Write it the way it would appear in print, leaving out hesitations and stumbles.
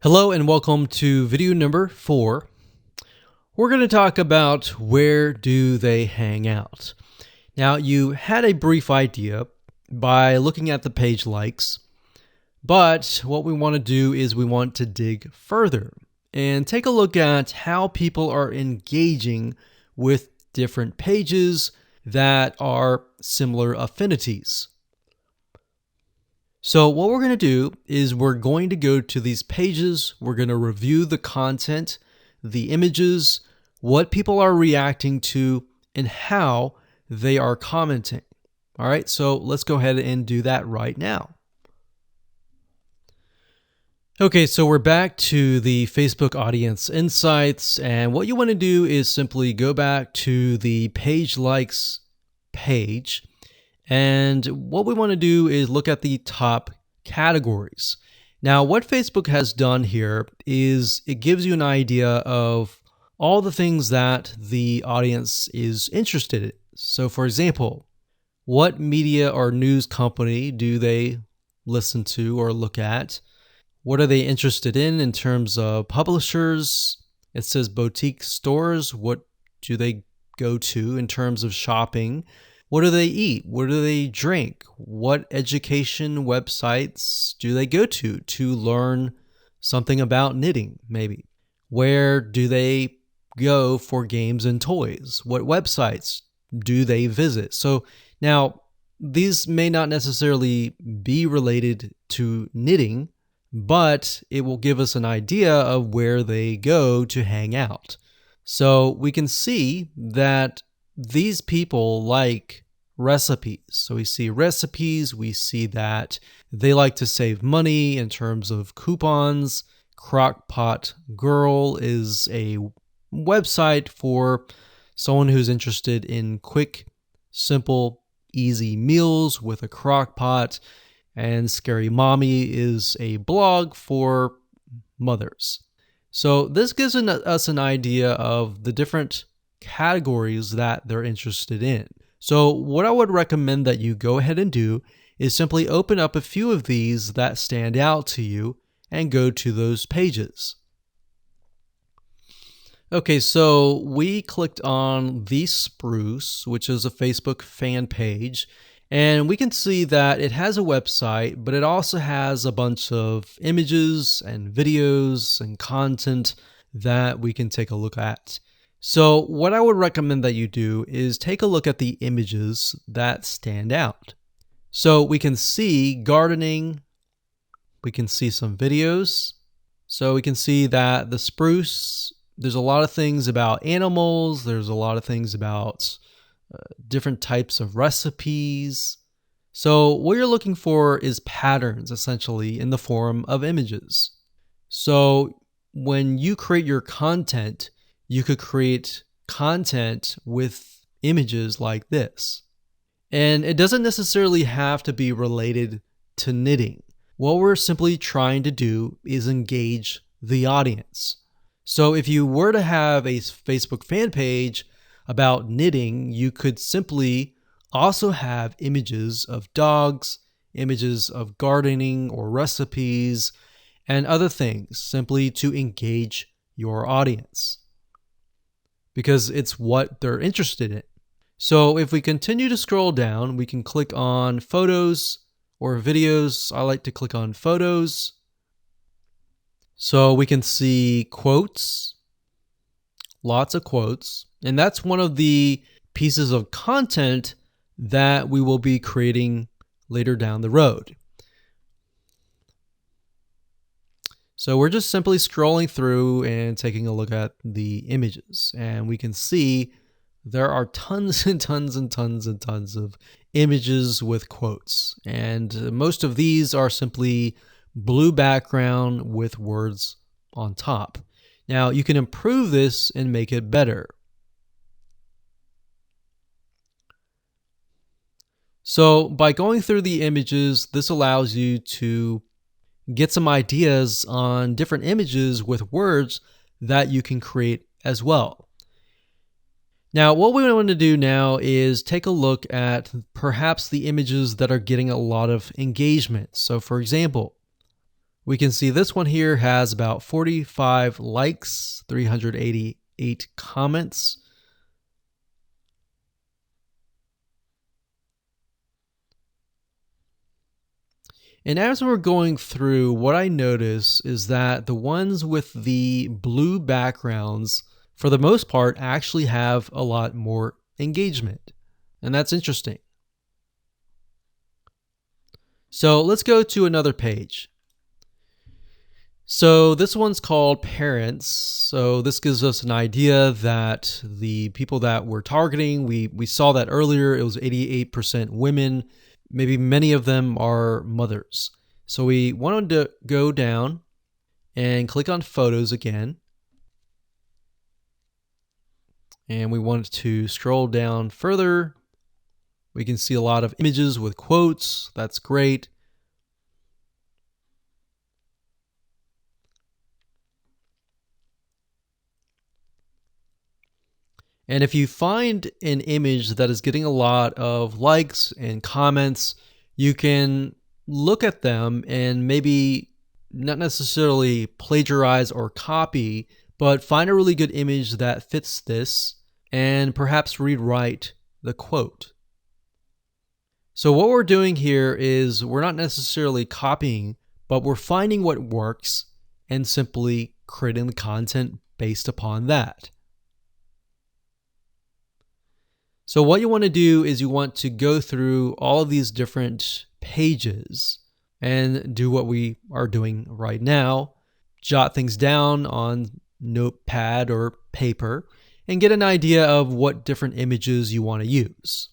Hello and welcome to video number 4. We're going to talk about where do they hang out. Now, you had a brief idea by looking at the page likes, but what we want to do is we want to dig further and take a look at how people are engaging with different pages that are similar affinities. So what we're going to do is we're going to go to these pages, we're going to review the content, the images, what people are reacting to, and how they are commenting. All right, so let's go ahead and do that right now. Okay, so we're back to the Facebook Audience Insights, and what you want to do is simply go back to the page likes page. And what we want to do is look at the top categories. Now, what Facebook has done here is it gives you an idea of all the things that the audience is interested in. So, for example, what media or news company do they listen to or look at? What are they interested in terms of publishers? It says boutique stores. What do they go to in terms of shopping? What do they eat? What do they drink? What education websites do they go to learn something about knitting, maybe? Where do they go for games and toys? What websites do they visit? So now, these may not necessarily be related to knitting, but it will give us an idea of where they go to hang out. So we can see that these people like recipes. So we see recipes, we see that they like to save money in terms of coupons. Crockpot Girl is a website for someone who's interested in quick, simple, easy meals with a crock pot. And Scary Mommy is a blog for mothers. So this gives us an idea of the different categories that they're interested in. So what I would recommend that you go ahead and do is simply open up a few of these that stand out to you and go to those pages. Okay, so we clicked on The Spruce, which is a Facebook fan page, and we can see that it has a website, but it also has a bunch of images and videos and content that we can take a look at. So what I would recommend that you do is take a look at the images that stand out. So we can see gardening, we can see some videos. So we can see that the spruce, there's a lot of things about animals, there's a lot of things about different types of recipes. So what you're looking for is patterns, essentially, in the form of images. So when you create your content, you could create content with images like this. And it doesn't necessarily have to be related to knitting. What we're simply trying to do is engage the audience. So if you were to have a Facebook fan page about knitting, you could simply also have images of dogs, images of gardening or recipes, and other things simply to engage your audience, because it's what they're interested in. So if we continue to scroll down, we can click on photos or videos. I like to click on photos. So we can see quotes, lots of quotes, and that's one of the pieces of content that we will be creating later down the road. So we're just simply scrolling through and taking a look at the images, and we can see there are tons and tons and tons and tons of images with quotes, and most of these are simply blue background with words on top. Now you can improve this and make it better. So by going through the images, this allows you to get some ideas on different images with words that you can create as well. Now, what we want to do now is take a look at perhaps the images that are getting a lot of engagement. So for example, We can see this one here has about 45 likes, 388 comments. And as we're going through, what I notice is that the ones with the blue backgrounds, for the most part, actually have a lot more engagement. And that's interesting. So let's go to another page. So this one's called Parents. So this gives us an idea that the people that we're targeting, we saw that earlier, it was 88% women. Maybe many of them are mothers. So we wanted to go down and click on Photos again. And we want to scroll down further. We can see a lot of images with quotes. That's great. And if you find an image that is getting a lot of likes and comments, you can look at them and maybe not necessarily plagiarize or copy, but find a really good image that fits this and perhaps rewrite the quote. So what we're doing here is we're not necessarily copying, but we're finding what works and simply creating the content based upon that. So what you want to do is you want to go through all of these different pages and do what we are doing right now. Jot things down on notepad or paper and get an idea of what different images you want to use.